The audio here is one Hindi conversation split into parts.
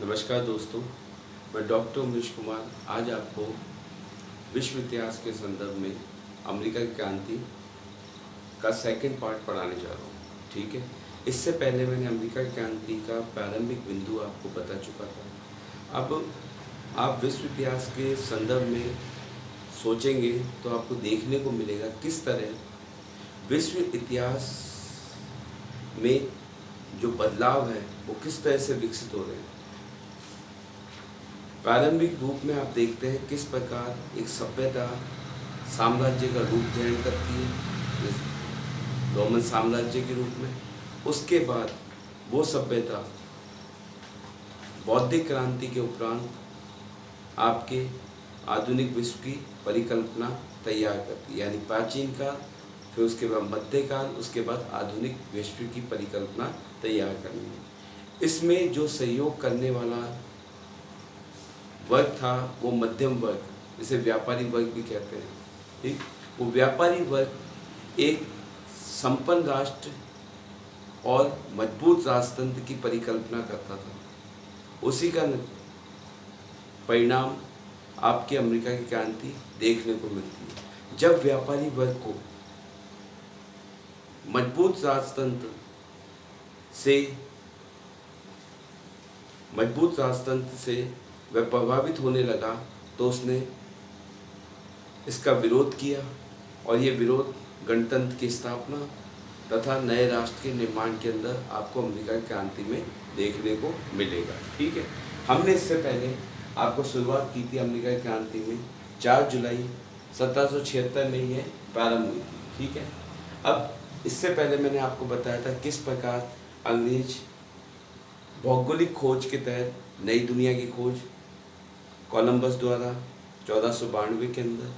नमस्कार दोस्तों, मैं डॉक्टर उमेश कुमार आज आपको विश्व इतिहास के संदर्भ में अमेरिका की क्रांति का सेकंड पार्ट पढ़ाने जा रहा हूँ। ठीक है, इससे पहले मैंने अमेरिका की क्रांति का प्रारंभिक बिंदु आपको बता चुका था। अब आप विश्व इतिहास के संदर्भ में सोचेंगे तो आपको देखने को मिलेगा किस तरह विश्व इतिहास में जो बदलाव है वो किस तरह से विकसित हो रहे हैं। प्रारंभिक रूप में आप देखते हैं किस प्रकार एक सभ्यता साम्राज्य का रूप धारण करती है रोमन साम्राज्य के रूप में। उसके बाद वो सभ्यता बौद्धिक क्रांति के उपरांत आपके आधुनिक विश्व की परिकल्पना तैयार करती है, यानी प्राचीन काल, फिर उसके बाद मध्यकाल, उसके बाद आधुनिक विश्व की परिकल्पना तैयार करनी है। इसमें जो सहयोग करने वाला वर्ग था वो मध्यम वर्ग, जिसे व्यापारी वर्ग भी कहते हैं। ठीक, वो व्यापारी वर्ग एक संपन्न राष्ट्र और मजबूत राजतंत्र की परिकल्पना करता था। उसी का परिणाम आपके अमेरिका की क्रांति देखने को मिलती है। जब व्यापारी वर्ग को मजबूत राजतंत्र से वह प्रभावित होने लगा तो उसने इसका विरोध किया, और ये विरोध गणतंत्र की स्थापना तथा नए राष्ट्र के निर्माण के अंदर आपको अमेरिका की क्रांति में देखने को मिलेगा। ठीक है, हमने इससे पहले आपको शुरुआत की थी अमेरिका की क्रांति में 4 जुलाई 1776 में ये प्रारंभ हुई थी। ठीक है, अब इससे पहले मैंने आपको बताया था किस प्रकार अंग्रेज भौगोलिक खोज के तहत नई दुनिया की खोज कोलंबस द्वारा 1492 के अंदर,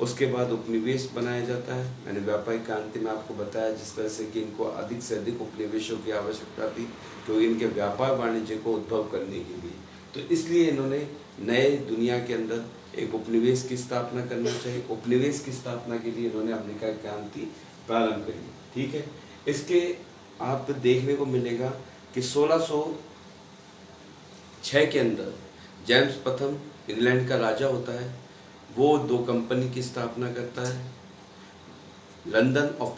उसके बाद उपनिवेश बनाया जाता है। मैंने व्यापारिक क्रांति में आपको बताया जिस तरह से कि इनको अधिक से अधिक उपनिवेशों की आवश्यकता थी क्योंकि इनके व्यापार वाणिज्य को उद्भव करने के लिए, तो इसलिए इन्होंने नए दुनिया के अंदर एक उपनिवेश की स्थापना करना चाहिए। उपनिवेश की स्थापना के लिए इन्होंने अमेरिका की क्रांति प्रारंभ करी। ठीक है, इसके आप देखने को मिलेगा कि 1606 के अंदर जेम्स प्रथम इंग्लैंड का राजा होता है। वो 2 कंपनी की स्थापना करता है, लंदन और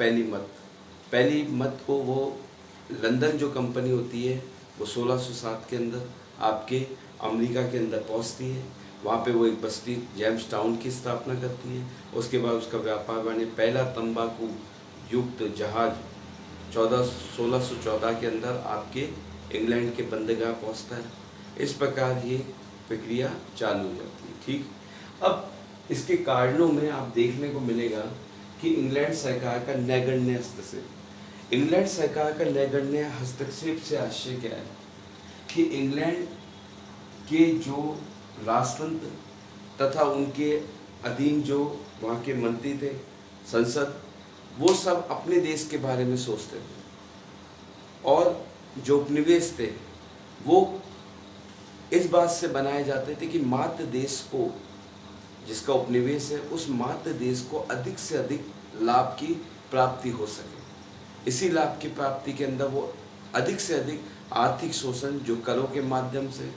पेनीमत को वो लंदन जो कंपनी होती है वो 1607 के अंदर आपके अमेरिका के अंदर पहुंचती है। वहाँ पे वो एक बस्ती जेम्स टाउन की स्थापना करती है। उसके बाद उसका व्यापार बने पहला तंबाकू युक्त जहाज 1614 के अंदर आपके इंग्लैंड के बंदरगाह पहुँचता है। इस प्रकार ये प्रक्रिया चालू हो जाती है। ठीक, अब इसके कारणों में आप देखने को मिलेगा कि इंग्लैंड सरकार का नैगण्य हस्तक्षेप से आश्चर्य क्या है कि इंग्लैंड के जो राजतंत्र तथा उनके अधीन जो वहाँ के मंत्री थे, संसद, वो सब अपने देश के बारे में सोचते थे, और जो उपनिवेश थे वो इस बात से बनाए जाते थे कि मात्र देश को, जिसका उपनिवेश है, उस मात्र देश को अधिक से अधिक लाभ की प्राप्ति हो सके। इसी लाभ की प्राप्ति के अंदर वो अधिक से अधिक आर्थिक शोषण जो करों के माध्यम से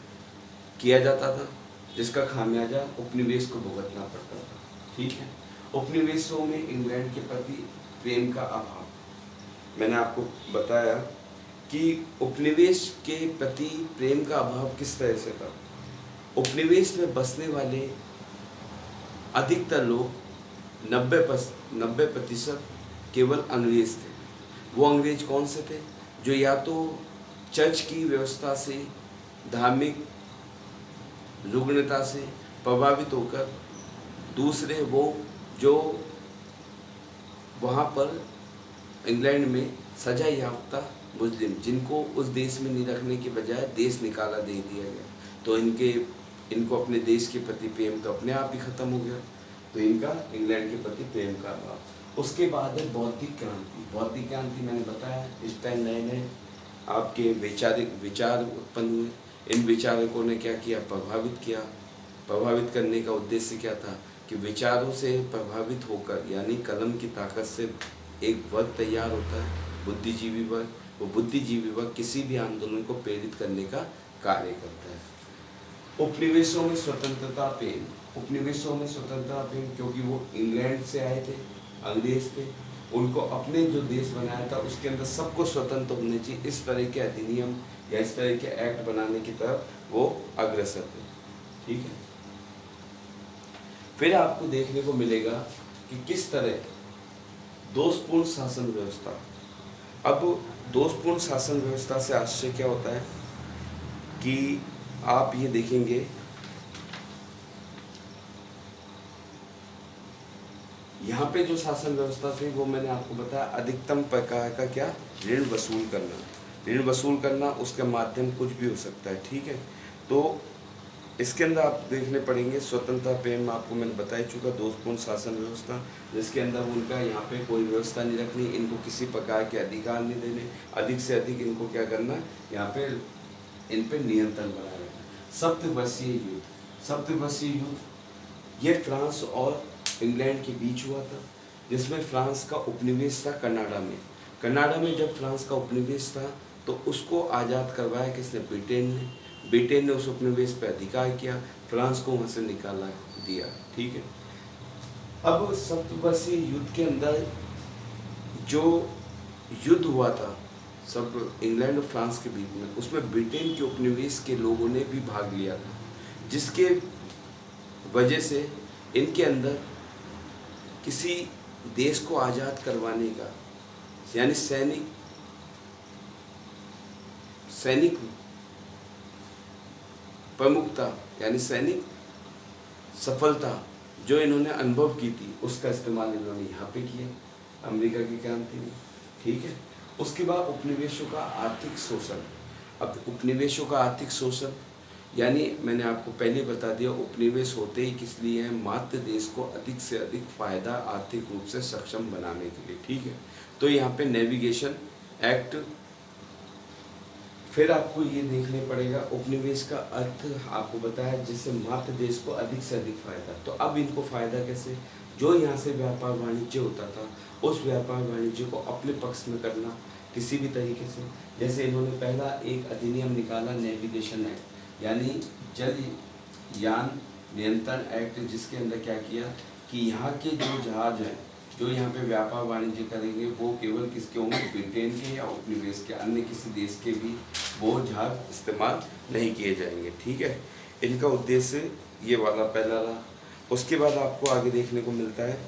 किया जाता था, जिसका खामियाजा उपनिवेश को भुगतना पड़ता था। ठीक है, उपनिवेशों में इंग्लैंड के प्रति प्रेम का अभाव, मैंने आपको बताया कि उपनिवेश के प्रति प्रेम का अभाव किस तरह से था। उपनिवेश में बसने वाले अधिकतर लोग 90% केवल अंग्रेज थे। वो अंग्रेज कौन से थे? जो या तो चर्च की व्यवस्था से, धार्मिक रुग्णता से प्रभावित होकर, दूसरे वो जो वहाँ पर इंग्लैंड में सजा याफ्ता मुस्लिम, जिनको उस देश में नहीं रखने के बजाय देश निकाला दे दिया गया, तो इनको अपने देश के प्रति प्रेम तो अपने आप ही खत्म हो गया, तो इनका इंग्लैंड के प्रति प्रेम का अभाव। उसके बाद है बौद्धिक क्रांति मैंने बताया, इस टाइम नए नए आपके विचार उत्पन्न हुए। इन विचारकों ने क्या किया? प्रभावित करने का उद्देश्य क्या था कि विचारों से प्रभावित होकर, यानी कलम की ताकत से एक वर्ग तैयार होता है, बुद्धिजीवी वर्ग। वो बुद्धिजीवी व किसी भी आंदोलन को प्रेरित करने का कार्य करता है। उपनिवेशों में स्वतंत्रता प्रेम, उपनिवेशों में स्वतंत्रता प्रेम क्योंकि वो इंग्लैंड से आए थे, अंग्रेज थे, उनको अपने जो देश बनाया था उसके अंदर सबको स्वतंत्र होने चाहिए, इस तरह के अधिनियम या इस तरह के एक्ट बनाने की तरफ वो अग्रसर थे। ठीक है, फिर आपको देखने को मिलेगा कि किस तरह दोषपूर्ण शासन व्यवस्था। अब दोषपूर्ण शासन व्यवस्था से आश्चर्य क्या होता है कि आप ये देखेंगे यहाँ पे जो शासन व्यवस्था थी वो मैंने आपको बताया अधिकतम प्रकार का क्या, ऋण वसूल करना। ऋण वसूल करना उसके माध्यम कुछ भी हो सकता है। ठीक है, तो इसके अंदर आप देखने पड़ेंगे स्वतंत्रता प्रेम आपको मैंने बता ही चुका, दोषपूर्ण शासन व्यवस्था जिसके अंदर उनका यहाँ पे कोई व्यवस्था नहीं रखनी, इनको किसी प्रकार के अधिकार नहीं देने, अधिक से अधिक इनको क्या करना, यहाँ पे इन पे नियंत्रण बनाए रखना। सप्तवर्षीय युद्ध, सप्तवर्षीय युद्ध ये फ्रांस और इंग्लैंड के बीच हुआ था, जिसमें फ्रांस का उपनिवेश था कनाडा में। कनाडा में जब फ्रांस का उपनिवेश था तो उसको आज़ाद करवाया किसने, ब्रिटेन ने। ब्रिटेन ने उस उपनिवेश पर अधिकार किया, फ्रांस को वहाँ से निकाला दिया। ठीक है, अब सप्तवर्षीय युद्ध के अंदर जो युद्ध हुआ था सब इंग्लैंड और फ्रांस के बीच में, उसमें ब्रिटेन के उपनिवेश के लोगों ने भी भाग लिया था, जिसके वजह से इनके अंदर किसी देश को आज़ाद करवाने का यानी सैनिक प्रमुखता यानी सैनिक सफलता जो इन्होंने अनुभव की थी उसका इस्तेमाल इन्होंने यहाँ पे किया, अमेरिका की क्रांति में। ठीक है, उसके बाद उपनिवेशों का आर्थिक शोषण। अब उपनिवेशों का आर्थिक शोषण यानी मैंने आपको पहले बता दिया, उपनिवेश होते ही किस लिए हैं, मात्र देश को अधिक से अधिक फायदा आर्थिक रूप से सक्षम बनाने के लिए। ठीक है, तो यहाँ पे नेविगेशन एक्ट। फिर आपको ये देखने पड़ेगा उपनिवेश का अर्थ आपको बताया जिससे मात्र देश को अधिक से अधिक फायदा। तो अब इनको फायदा कैसे, जो यहाँ से व्यापार वाणिज्य होता था उस व्यापार वाणिज्य को अपने पक्ष में करना किसी भी तरीके से। जैसे इन्होंने पहला एक अधिनियम निकाला नेविगेशन एक्ट यानी जल यान नियंत्रण एक्ट, जिसके अंदर क्या किया कि यहाँ के जो जहाज हैं जो यहाँ पे व्यापार वाणिज्य करेंगे वो केवल किसके होंगे, ब्रिटेन के या उपनिवेश के, अन्य किसी देश के भी वो जहाज इस्तेमाल नहीं किए जाएंगे। ठीक है, इनका उद्देश्य ये वाला पहला रहा। उसके बाद आपको आगे देखने को मिलता है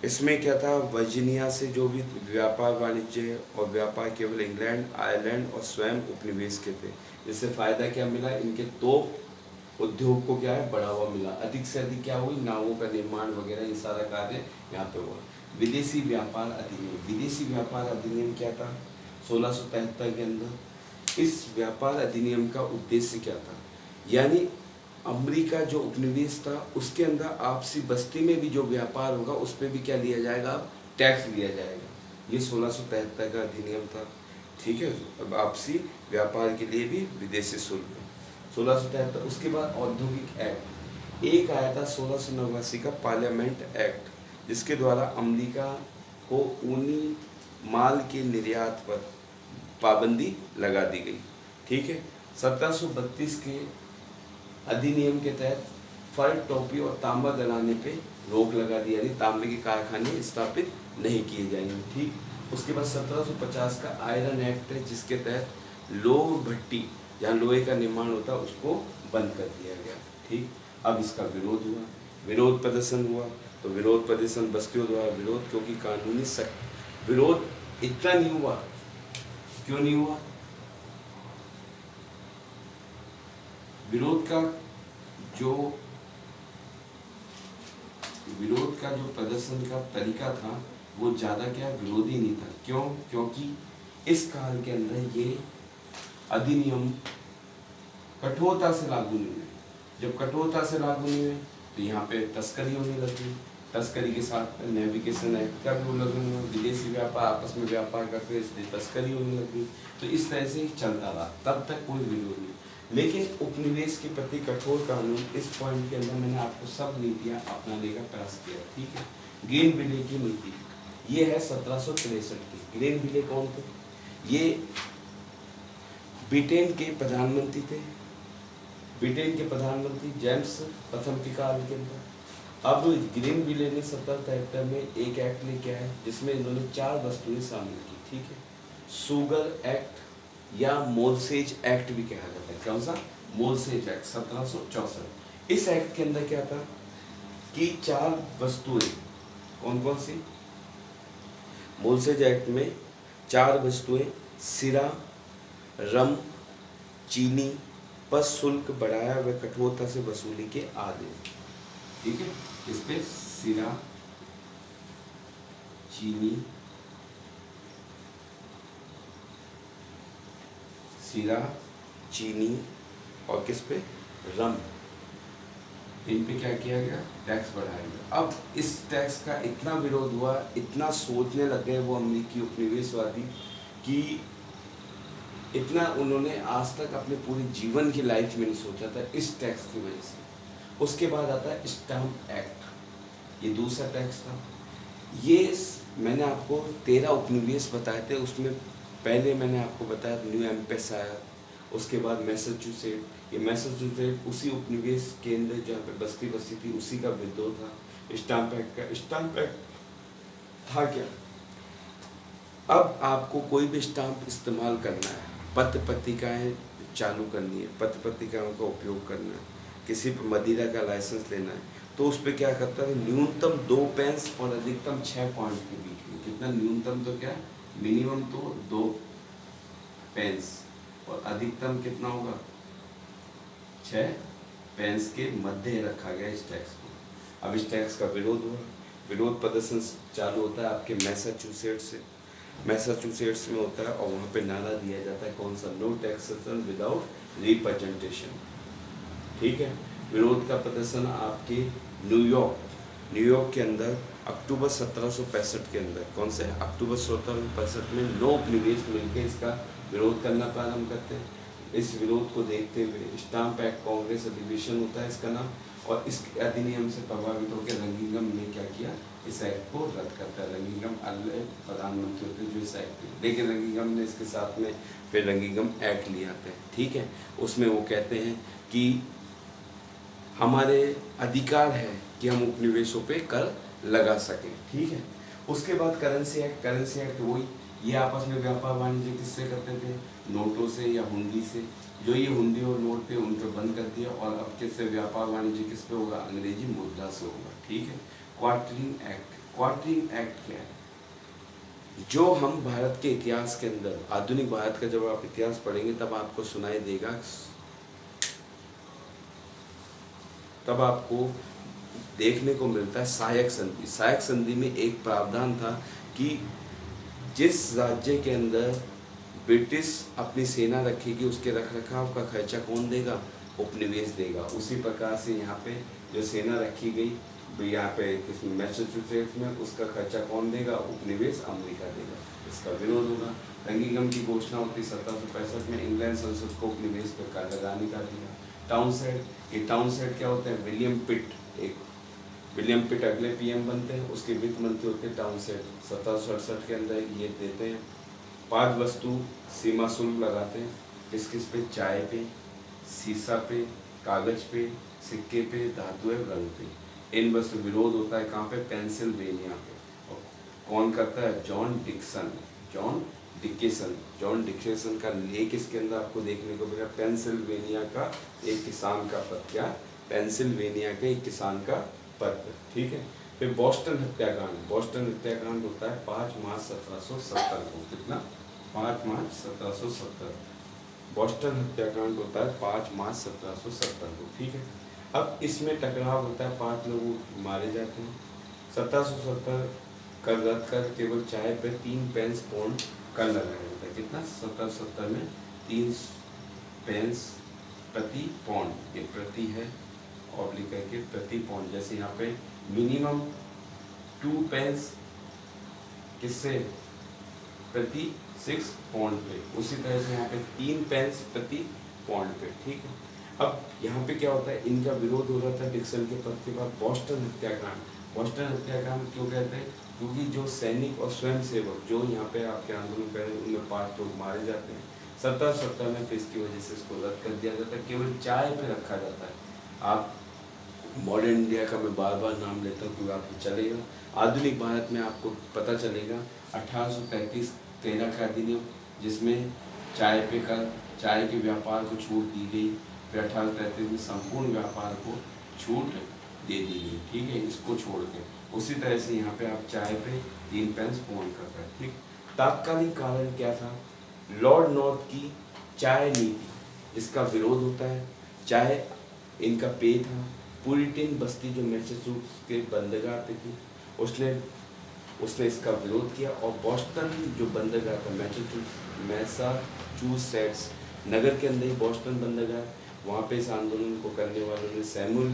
इसमें क्या था, वर्जीनिया से जो भी व्यापार वाणिज्य और व्यापार केवल इंग्लैंड, आयरलैंड और स्वयं उपनिवेश के थे। इससे फायदा क्या मिला, इनके तोप उद्योग को क्या है बढ़ावा मिला, अधिक से अधिक क्या हुई, नावों का निर्माण वगैरह ये सारा कार्य यहाँ पे हुआ। विदेशी व्यापार अधिनियम, विदेशी व्यापार अधिनियम क्या था 1673 के अंदर। इस व्यापार अधिनियम का उद्देश्य क्या था, यानी अमेरिका जो उपनिवेश था उसके अंदर आपसी बस्ती में भी जो व्यापार होगा उस पर भी क्या लिया जाएगा, टैक्स लिया जाएगा। ये 1673 का अधिनियम था। ठीक है, अब आपसी व्यापार के लिए भी विदेशी शुल्क 1673। उसके बाद औद्योगिक एक्ट एक आया था 1689 का पार्लियामेंट एक्ट, जिसके द्वारा अमेरिका को ऊनी माल के निर्यात पर पाबंदी लगा दी गई। ठीक है, 1732 के अधिनियम के तहत फर, टोपी और तांबा गलाने पे रोक लगा दी, यानी तांबे के कारखाने स्थापित नहीं किए जाएंगे। ठीक, उसके बाद 1750 का आयरन एक्ट है, जिसके तहत लोह भट्टी जहाँ लोहे का निर्माण होता है उसको बंद कर दिया गया। ठीक, अब इसका विरोध हुआ, विरोध प्रदर्शन हुआ, तो विरोध प्रदर्शन बस्तियों द्वारा विरोध, क्योंकि कानूनी विरोध इतना नहीं हुआ। क्यों नहीं हुआ, विरोध का जो प्रदर्शन का तरीका था वो ज़्यादा क्या विरोधी नहीं था। क्यों, क्योंकि इस काल के अंदर ये अधिनियम कठोरता से लागू नहीं हुए। जब कठोरता से लागू नहीं हुए तो यहाँ पे तस्करी होने लगी, तस्करी के साथ नेविगेशन एक्ट का भी उल्लंघन हुआ, विदेशी व्यापार आपस में व्यापार करते इसलिए तस्करी होने लगी। तो इस तरह से चलता रहा, तब तक कोई विरोध नहीं। लेकिन उपनिवेश के प्रति कठोर कानून, इस पॉइंट के अंदर मैंने आपको सब नीतियाँ अपनाने का प्रयास किया। ठीक है, गेन विले की नीति, ये है 1763 की। ग्रेनविले कौन थे? ये ब्रिटेन के प्रधानमंत्री थे, ब्रिटेन के प्रधानमंत्री जेम्स प्रथम के काल के अंदर। अब ग्रेनविले ने 1773 में एक एक्ट लेके आए जिसमें इन्होंने 4 वस्तुएं शामिल की, ठीक है। शुगर एक्ट या मोलसेज एक्ट भी कहा जाता है। कौन सा? मोलसेज एक्ट 1764। इस एक्ट के अंदर क्या था कि 4 वस्तुएं, कौन कौन सी? मोलसेज एक्ट में 4 वस्तुएं सिरा, रम, चीनी पर शुल्क बढ़ाया व कठोरता से वसूली के आदेश, ठीक है। इस पे सिरा, चीनी, और किस पे? रम। इन पे क्या किया गया? टैक्स बढ़ाया गया। अब इस टैक्स का इतना विरोध हुआ, इतना सोचने लग गए वो अमेरिकी उपनिवेशवादी कि इतना उन्होंने आज तक अपने पूरे जीवन की लाइफ में नहीं सोचा था इस टैक्स की वजह से। उसके बाद आता है स्टैम्प एक्ट, ये दूसरा टैक्स था। ये मैंने आपको 13 उपनिवेश बताए थे, उसमें पहले मैंने आपको बताया न्यू एम्पेशायर, उसके बाद मैसाचुसेट। ये मैसाचुसेट उसी उपनिवेश केंद्र जहाँ पे बस्ती बसी थी उसी का विद्रोह था स्टैम्प एक्ट का। स्टैम्प एक्ट था क्या? अब आपको कोई भी स्टाम्प इस्तेमाल करना है, पत्र पत्रिकाएँ चालू करनी है, पत्र पत्रिकाओं का उपयोग करना है, किसी पर मदिरा का लाइसेंस लेना है, तो उस पर क्या करता है? न्यूनतम 2 पेंस और अधिकतम 6 पॉइंट के बीच में। कितना? न्यूनतम तो क्या, मिनिमम तो 2 पेंस और अधिकतम कितना होगा? 6 पेंस के मध्य रखा गया इस टैक्स को। अब इस टैक्स का विरोध हुआ, विरोध प्रदर्शन चालू होता है आपके मैसाचुसेट्स से। मैसाचुसेट्स में होता है और वहाँ पे नारा दिया जाता है कौन सा? नो टैक्सेशन विदाउट रिप्रेजेंटेशन, ठीक है। विरोध का प्रदर्शन आपके न्यूयॉर्क के अंदर अक्टूबर 1765 के अंदर, कौन से? अक्टूबर 1765 में 9 उपनिवेश मिलकर इसका विरोध करना प्रारंभ करते हैं। इस विरोध को देखते हुए स्टाम्प एक्ट कांग्रेस अधिवेशन होता है इसका नाम, और इस अधिनियम से प्रभावित होकर रंगिंगम ने क्या किया? इस एक्ट को रद्द करता है। रंगिंगम प्रधानमंत्री होते हैं जो इस एक्ट, लेकिन रंगिंगम ने इसके साथ में फिर रंगिंगम एक्ट ले आते हैं, ठीक है। उसमें वो कहते हैं कि हमारे अधिकार है कि हम उपनिवेशों पे कर लगा सकें, ठीक है। उसके बाद करेंसी एक्ट वही, ये आपस में व्यापार वाणिज्य किससे करते थे? नोटों से या हुंडी से। जो ये हुंडी और नोट थे उन पर बंद कर दिया, और अब किससे व्यापार वाणिज्य किस पे होगा? अंग्रेजी मुद्रा से होगा, ठीक है। क्वार्टरिंग एक्ट क्या है? जो हम भारत के इतिहास के अंदर, आधुनिक भारत का जब आप इतिहास पढ़ेंगे तब आपको सुनाई देगा, तब आपको देखने को मिलता है सहायक संधि। सहायक संधि में एक प्रावधान था कि जिस राज्य के अंदर ब्रिटिश अपनी सेना रखेगी उसके रखरखाव का खर्चा कौन देगा? उपनिवेश देगा। उसी प्रकार से यहाँ पे जो सेना रखी गई यहाँ पे किसमें? मैसाचुसेट्स में, उसका खर्चा कौन देगा? उपनिवेश अमेरिका देगा। इसका विरोध होगा। रंगिंगम की घोषणा होती 1765 में, इंग्लैंड संसद को उपनिवेश पर कर लगाने का दिया। टाउनशेंड, ये टाउनशेंड क्या होते हैं? विलियम पिट अगले पीएम बनते हैं, उसके वित्त मंत्री होते हैं टाउनशेंड। 1767 के अंदर ये देते हैं 5 वस्तु सीमा शुल्क लगाते हैं। किस किस पे? चाय पे, सीसा पे, कागज पे, सिक्के पे, धातु एवं रंग पे। इन वस्तु विरोध होता है कहाँ पे? पेंसिल्वेनिया पे। और कौन करता है? जॉन डिकेसन का लेख इसके अंदर आपको देखने को मिलेगा। पेंसिल्वेनिया का एक किसान का पत्र, क्या? पेंसिल्वेनिया के एक किसान का पत्र, ठीक है। फिर बोस्टन हत्याकांड होता है 5 मार्च 1770 को। कितना? 5 मार्च 1770। बोस्टन हत्याकांड होता है 5 मार्च 1770 को, ठीक है। अब इसमें टकराव होता है, 5 लोग मारे जाते हैं। 1770 कर रद्द कर केवल चाय पे 3 पेंस पौंड कर लगाया जाता है। कितना? 1770 में 3 पेंस प्रति पौंड, ये प्रति है ऑब्लिक करके प्रति पौंड। जैसे यहाँ पे मिनिमम 2 पेंस किससे? प्रति 6 पौंड पे, उसी तरह से यहाँ पे 3 पेंस प्रति पौंड पे, ठीक है। अब यहाँ पे क्या होता है? इनका विरोध हो रहा था डिक्सन के पद के बाद। बोस्टन हत्याकांड क्यों कहते हैं? क्योंकि जो सैनिक और स्वयंसेवक जो यहाँ पे आपके आंदोलन कर रहे हैं उनमें 5 लोग मारे जाते हैं। 1770 में फिर इसकी वजह से इसको रद्द कर दिया जाता है, केवल चाय पे रखा जाता है। आप मॉडर्न इंडिया का मैं बार बार नाम लेता हूँ क्योंकि आपको चलेगा, आधुनिक भारत में आपको पता चलेगा 1835 13 का अधिनियम जिसमें चाय के व्यापार को छूट दी गई। फिर 1833 में संपूर्ण व्यापार को छूट दे दी गई, ठीक है, इसको छोड़ के। उसी तरह से यहाँ पे आप चाय पे 3 पैंस ओन कर रहे हैं, ठीक। तात्कालिक कारण क्या था? लॉर्ड नॉर्थ की चाय नीति, इसका विरोध होता है। चाय इनका पेय था। पुरिटन बस्ती जो मैसाचुसेट्स के बंदरगाह पे थी, उसने इसका विरोध किया। और बॉस्टन जो बंदरगाह था, मैसाचुसेट्स नगर के अंदर ही बॉस्टन बंदरगाह, वहाँ पे इस आंदोलन को करने वालों ने सैमुअल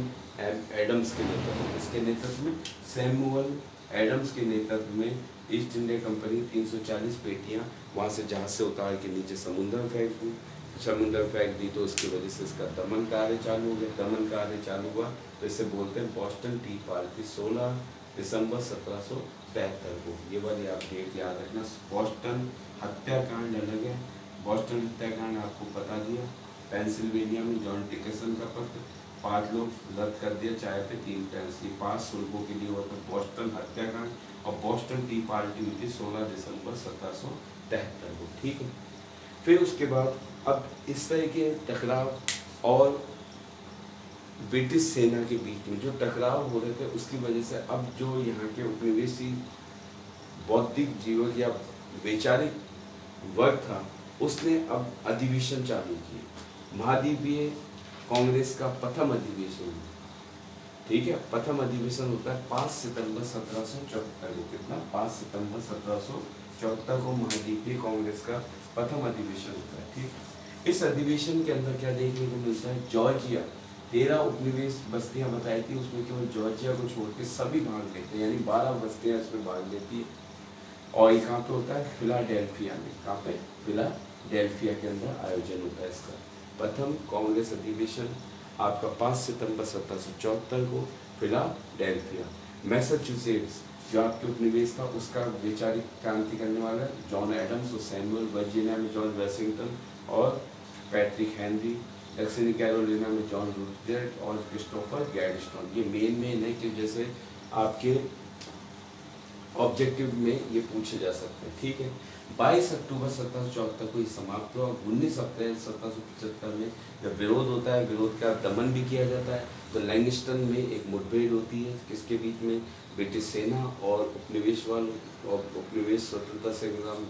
एडम्स के नेतृत्व में ईस्ट इंडिया कंपनी 340 पेटियाँ वहाँ से जहाज से उतार के नीचे समुद्र में फेंक दी। तो इसकी वजह से इसका दमन कार्य चालू हो गया। दमन कार्य चालू हुआ तो इसे बोलते हैं बॉस्टन टी पार्टी। 16 दिसंबर 1773 को, ये वाली आप डेट याद रखना। बॉस्टन हत्याकांड अलग है। बॉस्टन हत्याकांड आपको बता दिया। पेंसिल्वेनिया में जॉन डिकेंसन का पत्र, 5 लोग रद्द कर दिया चाय पे 3 पैंस। ये 5 सुल्कों के लिए हुआ था बॉस्टन हत्याकांड। और बॉस्टन टी पार्टी हुई थी 16 दिसंबर 1773 को, ठीक है। फिर उसके बाद अब इस तरह के टकराव और ब्रिटिश सेना के बीच में जो टकराव हो रहे थे उसकी वजह से अब जो यहाँ के उपनिवेशी बौद्धिक जीवन या वैचारिक वर्ग था उसने अब अधिवेशन चालू किए। महाद्वीपीय कांग्रेस का प्रथम अधिवेशन, ठीक है, प्रथम अधिवेशन होता है 5 सितंबर 1774 को। कितना? 5 सितंबर 1774 को महाद्वीपीय कांग्रेस का प्रथम अधिवेशन होता है, ठीक। इस अधिवेशन के अंदर क्या देखने को मिलता है? जॉर्जिया 13 उपनिवेश बस्तियां बताई थी, उसमें केवल जॉर्जिया को छोड़ के सभी भाग लेते हैं, यानी 12 बस्तियां इसमें भाग लेती है। और ये कहाँ पे होता है? फिलाडेल्फिया में। कहाँ पे? फिलाडेल्फिया के अंदर आयोजन होता है इसका प्रथम कांग्रेस अधिवेशन आपका 5 सितंबर 1774 को फिलाडेल्फिया। मैसाचुसेट्स जो आपके उपनिवेश था उसका वैचारिक क्रांति करने वाला जॉन एडम्स और सैमुअल, वर्जीनिया में जॉन वाशिंगटन और पैट्रिक हेनरी, दक्षिणी कैरोलिना में जॉन रूजवेल्ट और क्रिस्टोफर गैडस्टोन। ये मेन है कि जैसे आपके ऑब्जेक्टिव में ये पूछे जा सकते हैं, ठीक है। 22 अक्टूबर 1774 को ये समाप्त हुआ। 19 अप्रैल 1775 में जब विरोध होता है, विरोध का दमन भी किया जाता है, तो लैंगिस्टन में एक मुठभेड़ होती है। किसके बीच में? ब्रिटिश सेना और उपनिवेश स्वतंत्रता संग्राम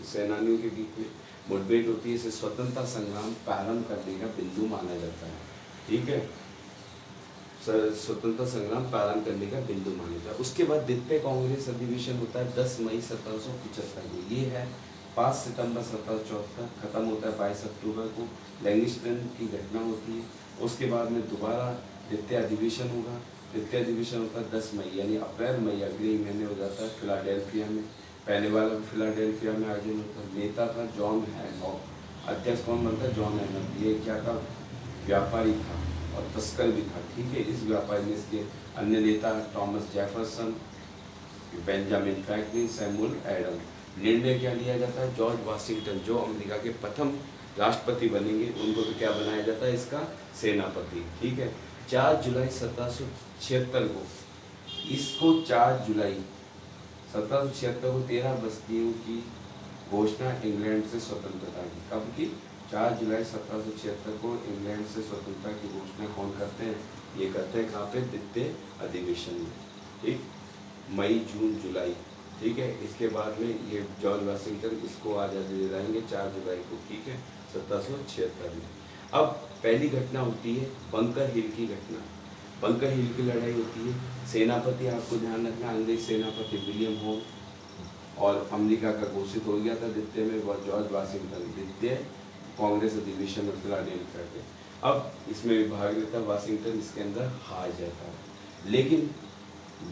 सेनानियों के बीच में मुठभेड़ होती है। इसे स्वतंत्रता संग्राम प्रारंभ करने का बिंदु माना जाता है, ठीक है। स्वतंत्रता संग्राम प्रारंभ करने का बिंदु माना जाता है। उसके बाद द्वितीय कांग्रेस अधिवेशन होता है 10 मई 1775 को। ये है 5 सितंबर 1774, खत्म होता है 22 अक्टूबर को। लैंगिस्टन की घटना होती है। उसके बाद में दोबारा द्वितीय अधिवेशन होगा। द्वितीय अधिवेशन होता है 10 मई, यानी अप्रैल मई अगले ही महीने हो जाता है फिलाडेल्फिया में। पहले वाला फिलाडेल्फिया में आयोजन होता है। नेता था जॉन हैनॉक, अध्यक्ष कौन बनता है? जॉन हैनॉक। ये क्या था? व्यापारी था और तस्कर भी था, ठीक है। इस व्यापारी में इसके अन्य नेता Thomas Jefferson, Benjamin Franklin, Samuel Adams. निर्णय क्या लिया जाता है? जॉर्ज वाशिंगटन जो अमेरिका के प्रथम राष्ट्रपति बनेंगे उनको भी क्या बनाया जाता है? इसका सेनापति, ठीक है। 4 जुलाई 1776 को इसको 4 जुलाई 1776 को 13 बस्तियों की घोषणा इंग्लैंड से स्वतंत्रता की। कब की? 4 जुलाई 1776 को इंग्लैंड से स्वतंत्रता की घोषणा कौन करते हैं? ये करते हैं कहाँ पे? द्वितीय अधिवेशन में, ठीक। मई, जून, जुलाई, ठीक है। इसके बाद में ये जॉर्ज वाशिंगटन इसको आज़ादी दिलाएंगे 4 जुलाई को, ठीक है, 1776 में। अब पहली घटना होती है बंकर हिल की घटना। बंकर हिल की लड़ाई होती है। सेनापति आपको ध्यान रखना, अंग्रेज सेनापति विलियम होल और अमेरिका का घोषित हो गया था द्वितीय में जॉर्ज वाशिंगटन। द्वितीय कांग्रेस अधिवेशन में फिलाडेल्फिया के। अब इसमें भी भाग लेता वाशिंगटन, इसके अंदर हार जाता है, लेकिन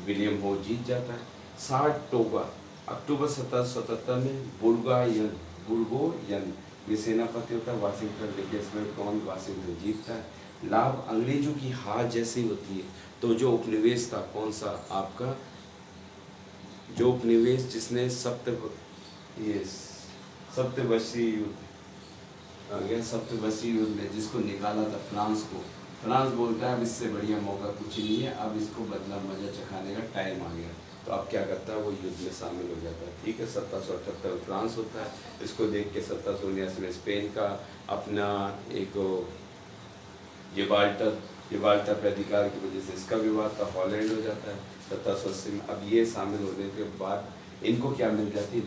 विलियम होल जीत जाता है। 60 टोगा अक्टूबर 1777 में बुर्गोयन ये सेनापति होता है वाशिंगटन, लेकिन इसमें कौन? वाशिंगटन जीतता है। लाभ अंग्रेजों की हार जैसी होती है तो जो उपनिवेश था कौन सा? आपका जो उपनिवेश जिसने सप्तवर्षीय युद्ध आ गया, सप्तवर्षीय युद्ध में जिसको निकाला था फ्रांस को, फ्रांस बोलता है अब इससे बढ़िया मौका कुछ ही नहीं है, अब इसको बदला मजा चखाने का टाइम आ गया। तो अब क्या करता है, वो युद्ध में शामिल हो जाता है। ठीक है, 1778 में फ्रांस होता है, इसको देख के 1779 में स्पेन का अपना एक जिब्राल्टर प्राधिकार की वजह से इसका विवाद था, हॉलैंड हो जाता है 1780 में। अब ये शामिल होने के बाद इनको क्या मिल जाती है,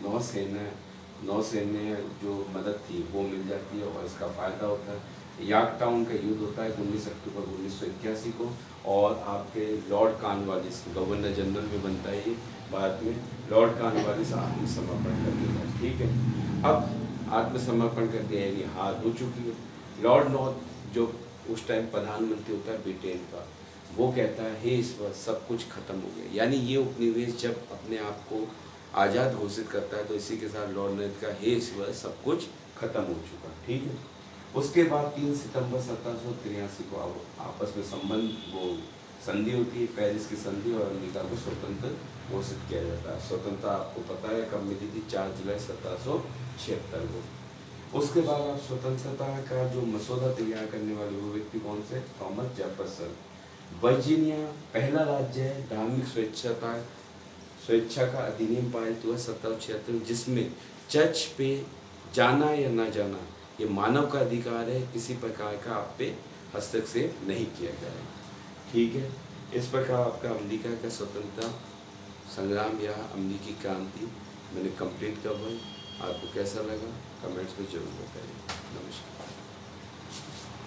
नौसैन्य जो मदद थी वो मिल जाती है और इसका फ़ायदा होता है। यॉर्कटाउन का युद्ध होता है 19 अक्टूबर 1981 को, और आपके लॉर्ड कॉर्नवालिस गवर्नर जनरल में बनता है ये बाद में, लॉर्ड कॉर्नवालिस आत्मसमर्पण कर देता है। ठीक है, अब आत्मसमर्पण करके यानी हार हो चुकी है। लॉर्ड नॉर्थ जो उस टाइम प्रधानमंत्री होता है ब्रिटेन का, वो कहता है हे ईश्वर सब कुछ खत्म हो गया। यानी ये उपनिवेश जब अपने आप को आज़ाद घोषित करता है तो इसी के साथ लॉर्ड नॉर्थ का हे ईश्वर सब कुछ खत्म हो चुका। ठीक है, उसके बाद 3 सितंबर 1783 को आपस में संधि होती है, पेरिस की संधि, और अमेरिका को स्वतंत्र घोषित किया जाता है। स्वतंत्रता आपको पता है कब मिली थी, 4 जुलाई 1776 को। उसके बाद आप स्वतंत्रता का जो मसौदा तैयार करने वाले वो व्यक्ति कौन से, थॉमस जेफरसन। वर्जीनिया पहला राज्य है धार्मिक स्वेच्छा का अधिनियम पारित हुआ 1776 में, जिसमें चर्च पे जाना या ना जाना ये मानव का अधिकार है, किसी प्रकार का आप पे हस्तक्षेप नहीं किया जाए। ठीक है, इस प्रकार आपका अमेरिका का स्वतंत्रता संग्राम या अमेरिकी क्रांति मैंने कंप्लीट कर पाई। आपको कैसा लगा कमेंट्स में जरूर बताइए। नमस्कार।